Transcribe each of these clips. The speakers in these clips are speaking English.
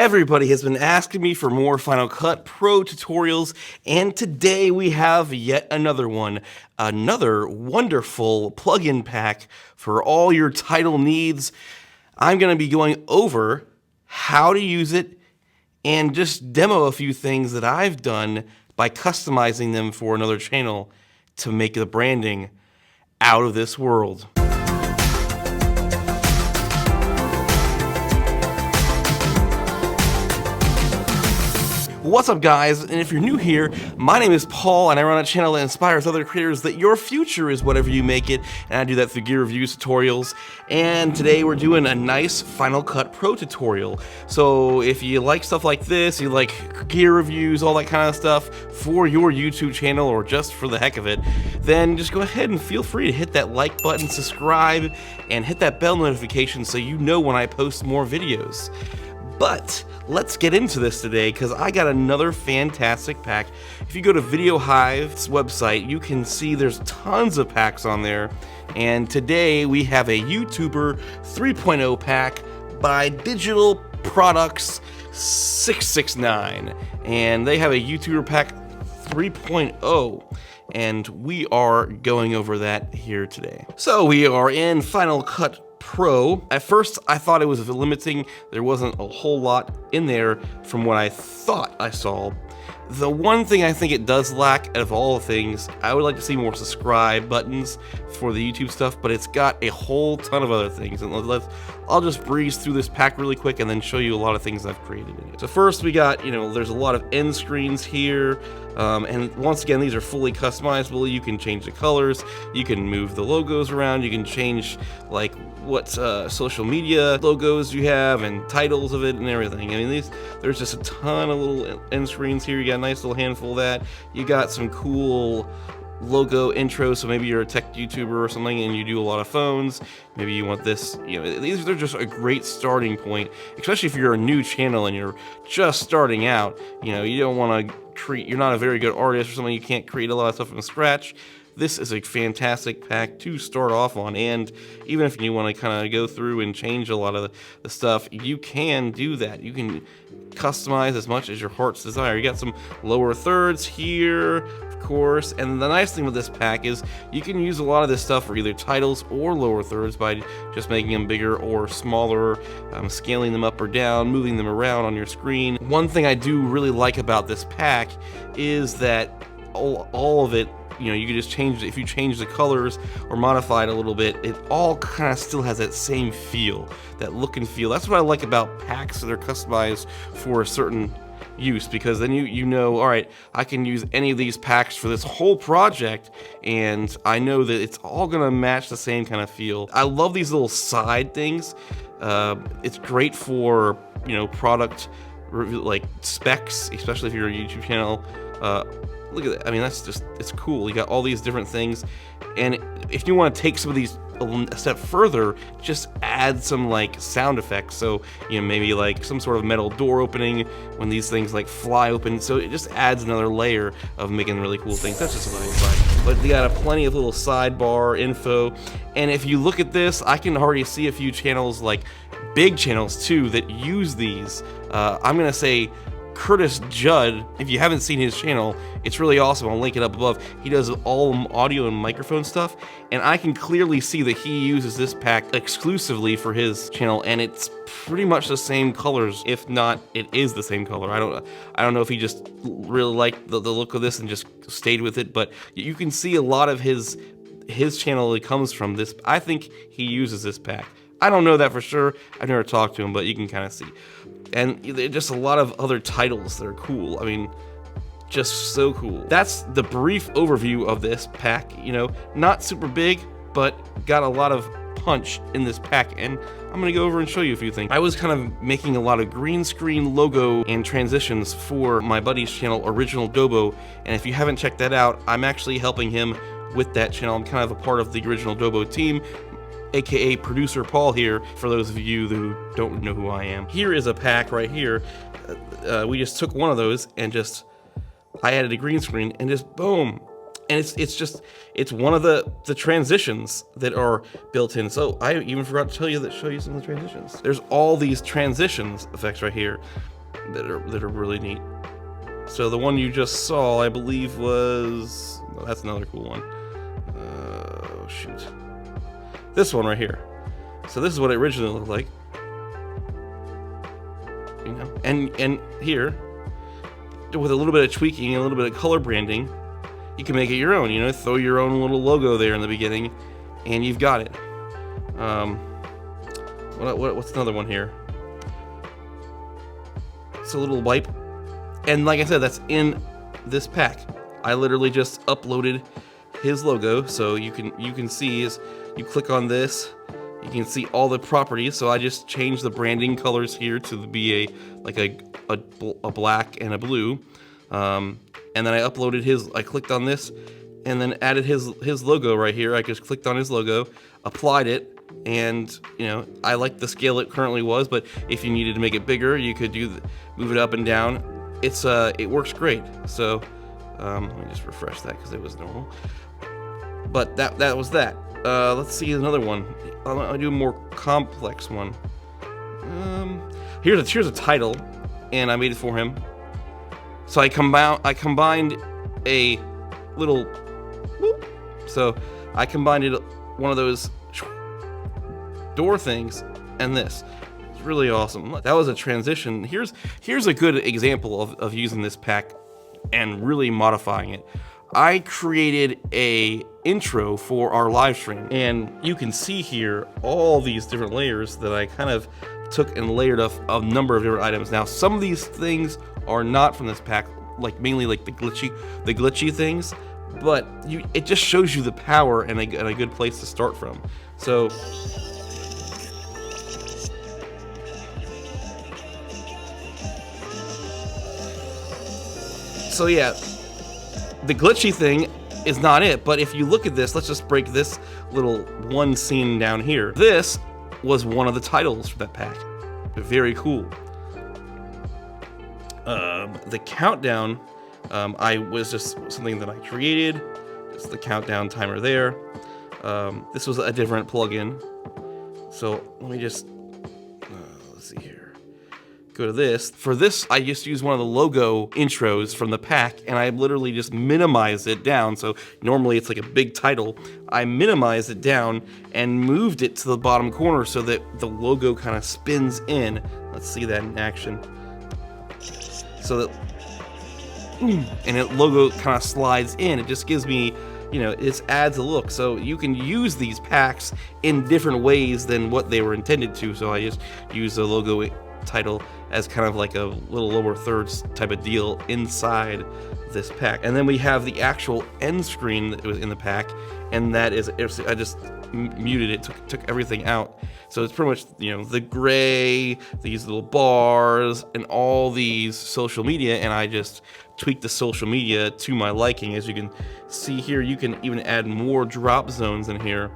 Everybody has been asking me for more Final Cut Pro tutorials, and today we have yet another one. Another wonderful plugin pack for all your title needs. I'm going to be going over how to use it and just demo a few things that I've done by customizing them for another channel to make the branding out of this world. What's up, guys? And if you're new here, my name is Paul and I run a channel that inspires other creators that your future is whatever you make it, and I do that through gear reviews, tutorials, and today we're doing a nice Final Cut Pro tutorial. So if you like stuff like this, you like gear reviews, all that kind of stuff for your YouTube channel or just for the heck of it, then just go ahead and feel free to hit that like button, subscribe, and hit that bell notification so you know when I post more videos. But let's get into this today because I got another fantastic pack. If you go to Hive's website, you can see there's tons of packs on there. And today we have a YouTuber 3.0 pack by Digital Products 669. And they have a YouTuber pack 3.0. And we are going over that here today. So we are in Final Cut Pro. At first, I thought it was limiting. There wasn't a whole lot in there from what I thought I saw. The one thing I think it does lack out of all things, I would like to see more subscribe buttons for the YouTube stuff, but it's got a whole ton of other things. And I'll just breeze through this pack really quick and then show you a lot of things I've created in it. So first we got, there's a lot of end screens here. And once again, these are fully customizable. You can change the colors, you can move the logos around, you can change like what social media logos you have and titles of it and everything. I mean, there's just a ton of little end screens here. You got a nice little handful of that. You got some cool logo intro, so maybe you're a tech YouTuber or something and you do a lot of phones. Maybe you want this, these are just a great starting point, especially if you're a new channel and you're just starting out. You don't want to you're not a very good artist or something, you can't create a lot of stuff from scratch. This is a fantastic pack to start off on, and even if you want to kind of go through and change a lot of the stuff, you can do that. You can customize as much as your heart's desire. You got some lower thirds here, of course, and the nice thing with this pack is you can use a lot of this stuff for either titles or lower thirds by just making them bigger or smaller, scaling them up or down, moving them around on your screen. One thing I do really like about this pack is that all of it, you can just change it. If you change the colors or modify it a little bit, it all kind of still has that same feel, that look and feel. That's what I like about packs that are customized for a certain use, because then you know, all right, I can use any of these packs for this whole project, and I know that it's all gonna match the same kind of feel. I love these little side things. It's great for product like specs, especially if you're a YouTube channel. Look at that. I mean, it's cool. You got all these different things. And if you want to take some of these a step further, just add some like sound effects. So, maybe like some sort of metal door opening when these things like fly open. So it just adds another layer of making really cool things. That's just what I like. But they got plenty of little sidebar info. And if you look at this, I can already see a few channels, like big channels too, that use these. I'm going to say Curtis Judd. If you haven't seen his channel, it's really awesome. I'll link it up above. He does all audio and microphone stuff, and I can clearly see that he uses this pack exclusively for his channel, and it's pretty much the same colors. If not, it is the same color. I don't know if he just really liked the look of this and just stayed with it, but you can see a lot of his channel that comes from this. I think he uses this pack. I don't know that for sure. I've never talked to him, but you can kind of see. And there's just a lot of other titles that are cool. I mean, just so cool. That's the brief overview of this pack. Not super big, but got a lot of punch in this pack. And I'm gonna go over and show you a few things. I was kind of making a lot of green screen logo and transitions for my buddy's channel, Original Dobo. And if you haven't checked that out, I'm actually helping him with that channel. I'm kind of a part of the Original Dobo team, aka Producer Paul here, for those of you who don't know who I am. Here is a pack right here. We just took one of those and I added a green screen and just boom. and it's one of the transitions that are built in. So I even forgot to show you some of the transitions. There's all these transitions effects right here that are really neat. So the one you just saw, I believe, was, well, that's another cool one. Oh shoot, this one right here. So this is what it originally looked like, you know, and here, with a little bit of tweaking and a little bit of color branding, you can make it your own. You know, throw your own little logo there in the beginning, and you've got it. What's another one here? It's a little wipe, and like I said, that's in this pack. I literally just uploaded his logo, so you can see as you click on this, you can see all the properties. So I just changed the branding colors here to be a black and a blue, and then I uploaded his. I clicked on this, and then added his logo right here. I just clicked on his logo, applied it, and you know, I like the scale it currently was. But if you needed to make it bigger, you could move it up and down. It works great. So let me just refresh that because it was normal. But that was that. Let's see another one. I'll do a more complex one. Here's a title, and I made it for him. So I combined a little. Whoop, so I combined one of those door things and this. It's really awesome. That was a transition. Here's a good example of using this pack and really modifying it. I created a intro for our live stream, and you can see here all these different layers that I kind of took and layered up a number of different items. Now, some of these things are not from this pack, like mainly like the glitchy things, but it just shows you the power and a good place to start from. So yeah, the glitchy thing is not it, but if you look at this, let's just break this little one scene down here. This was one of the titles for that pack. Very cool. The countdown, I was just something that I created. It's the countdown timer there. This was a different plugin. So let me just, let's see here. Go to this. For this, I just used one of the logo intros from the pack, and I literally just minimized it down. So normally it's like a big title. I minimized it down and moved it to the bottom corner so that the logo kind of spins in. Let's see that in action. So that, and the logo kind of slides in. It just gives me, you know, it adds a look. So you can use these packs in different ways than what they were intended to. So I just use the logo title as kind of like a little lower thirds type of deal inside this pack. And then we have the actual end screen that was in the pack, and that is, I just muted it, took everything out. So it's pretty much, you know, the gray, these little bars, and all these social media, and I just tweaked the social media to my liking. As you can see here, you can even add more drop zones in here.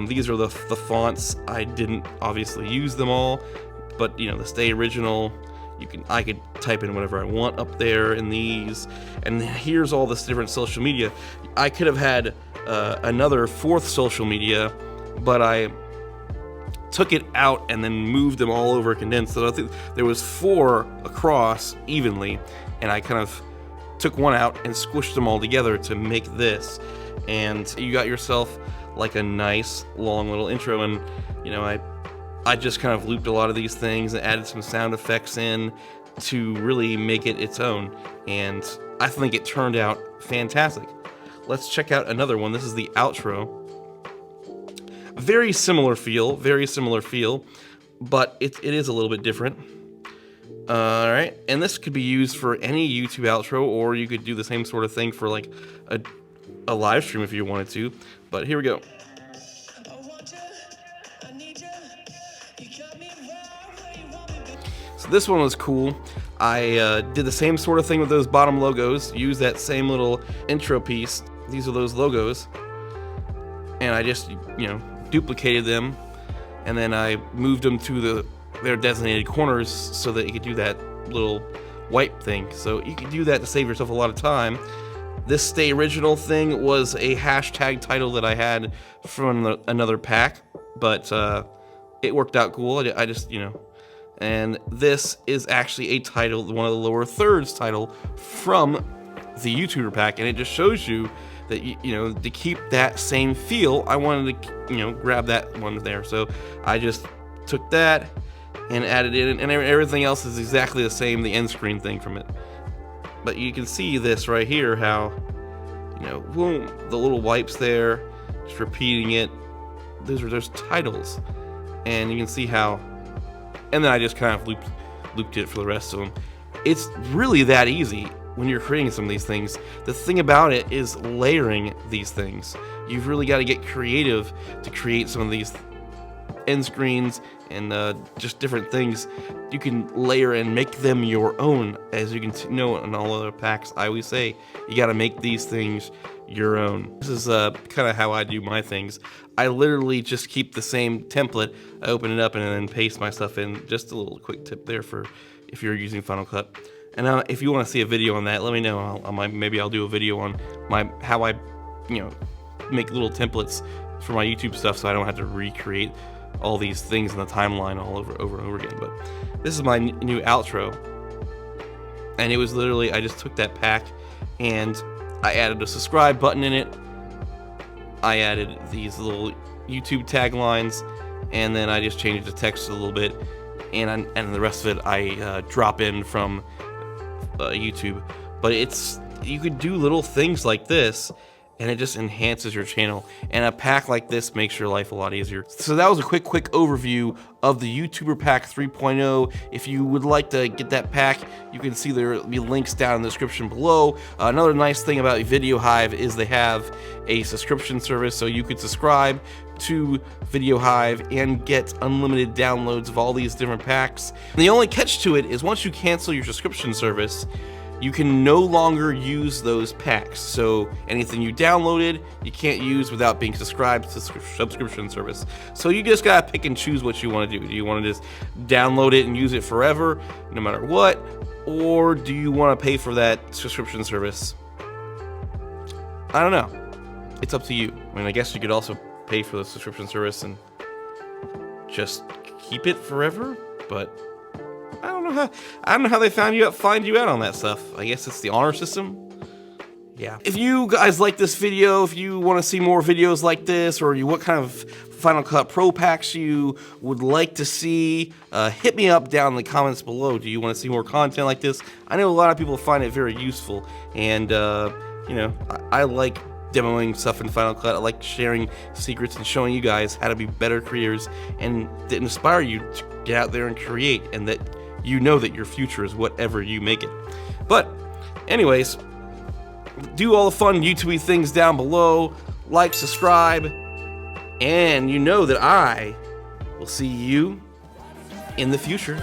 These are the fonts. I didn't obviously use them all, but you know, the stay original, I could type in whatever I want up there in these. And here's all this different social media. I could have had another fourth social media, but I took it out and then moved them all over condensed. So I think there was 4 across evenly, and I kind of took one out and squished them all together to make this. And you got yourself like a nice long little intro. And you know, I just kind of looped a lot of these things and added some sound effects in to really make it its own. And I think it turned out fantastic. Let's check out another one. This is the outro. Very similar feel, but it is a little bit different. All right, and this could be used for any YouTube outro, or you could do the same sort of thing for like a live stream if you wanted to. But here we go. So this one was cool. I did the same sort of thing with those bottom logos, used that same little intro piece. These are those logos. And I just, you know, duplicated them, and then I moved them to their designated corners so that you could do that little wipe thing. So you could do that to save yourself a lot of time. This Stay Original thing was a hashtag title that I had from another pack, but it worked out cool. I just, you know. And this is actually a title, one of the lower thirds title from the YouTuber pack, and it just shows you that, you know, to keep that same feel, I wanted to, you know, grab that one there. So I just took that and added it in, and everything else is exactly the same, the end screen thing from it. But you can see this right here, how, you know, boom, the little wipes there, just repeating it. There's titles, and you can see how, and then I just kind of looped it for the rest of them. It's really that easy when you're creating some of these things. The thing about it is layering these things. You've really got to get creative to create some of these end screens and just different things. You can layer and make them your own. As you can know in all other packs, I always say you got to make these things your own. This is kind of how I do my things. I literally just keep the same template. I open it up and then paste my stuff in. Just a little quick tip there for if you're using Final Cut. And if you want to see a video on that, let me know. Maybe I'll do a video on how I, you know, make little templates for my YouTube stuff, so I don't have to recreate all these things in the timeline all over and over again. But this is my new outro, and it was literally, I just took that pack and I added a subscribe button in it. I added these little YouTube taglines, and then I just changed the text a little bit, and the rest of it I drop in from YouTube. But you could do little things like this, and it just enhances your channel. And a pack like this makes your life a lot easier. So that was a quick overview of the YouTuber Pack 3.0. If you would like to get that pack, you can see there will be links down in the description below. Another nice thing about Video Hive is they have a subscription service, so you could subscribe to Video Hive and get unlimited downloads of all these different packs. And the only catch to it is once you cancel your subscription service, you can no longer use those packs. So anything you downloaded, you can't use without being subscribed to the subscription service. So you just gotta pick and choose what you want to do. Do you want to just download it and use it forever, no matter what? Or do you want to pay for that subscription service? I don't know. It's up to you. I mean, I guess you could also pay for the subscription service and just keep it forever, but I don't know how they find you out on that stuff. I guess it's the honor system. Yeah. If you guys like this video, if you want to see more videos like this, or what kind of Final Cut Pro packs you would like to see, hit me up down in the comments below. Do you want to see more content like this? I know a lot of people find it very useful, and you know, I like demoing stuff in Final Cut. I like sharing secrets and showing you guys how to be better creators and to inspire you to get out there and create, and that you know that your future is whatever you make it. But anyways, do all the fun YouTube things down below, like, subscribe, and you know that I will see you in the future.